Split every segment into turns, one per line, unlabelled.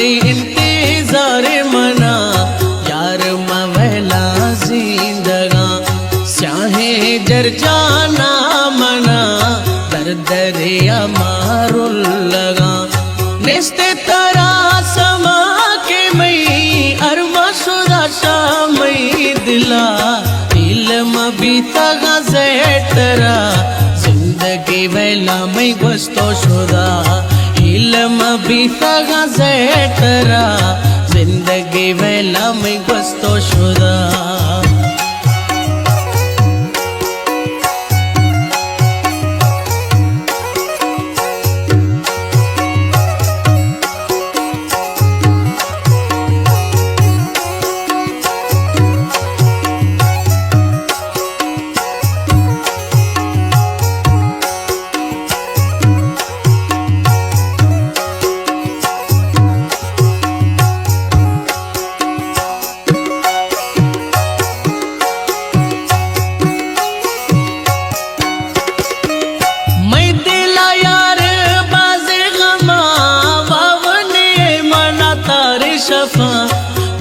ते इंतजार मना यार मवला जिंदगा स्याहे जर जाना मना दर्द रिया मारुल लगा निस्ते तरा समा के मई अरमा शुदा शामई दिला इल्म भी तगा ज़ेटरा जिंदगी वेला मई गुस्तो शुदा इल्म भी तगा ज़ेटरा जिंदगी वेला मई गुस्तो शुदा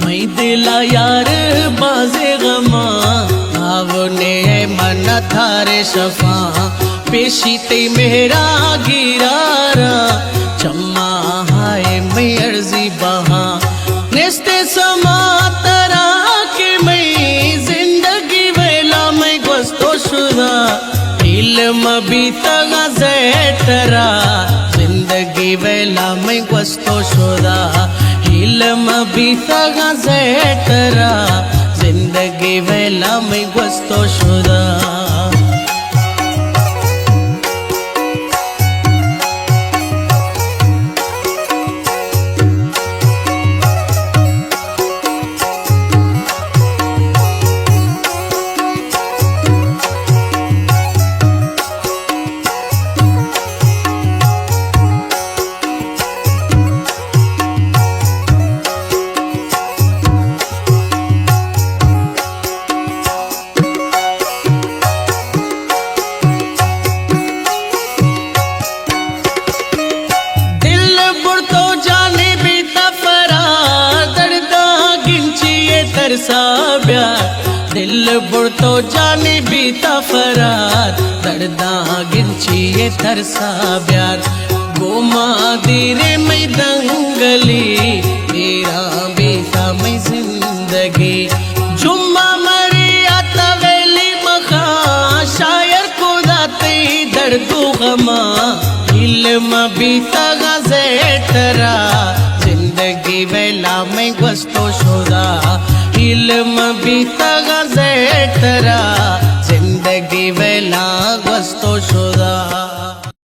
मैं दिला यार बाज़े गमा आवने मना थारे शफा पेशी ते मेरा गिरारा चम्मा हाय मैं अर्जी बहा निस्ते समा तरा के मैं जिंदगी वेला मैं गुस्तो शुदा इल्म भी तगा ज़ेटरा जिंदगी वेला मैं गुस्तो शुदा इल्म भी तगा ज़ेटरा जिंदगी वेला मैं गुस्तो शुदा दिल बुड़ तो जाने बीता फरार दर्दा गिंचिए थरसा ब्यार गोमा दीरे मैं दंगली तेरा बीता मैं जिंदगी जुम्मा मरिया तवेली मखा शायर खुदा ते दर्दो गमा इल्म बीता ज़ेटरा जिंदगी वेला मैं गुस्तो शुदा इल्म भी तगा ज़ेटरा जिंदगी वेला गुस्तो शुदा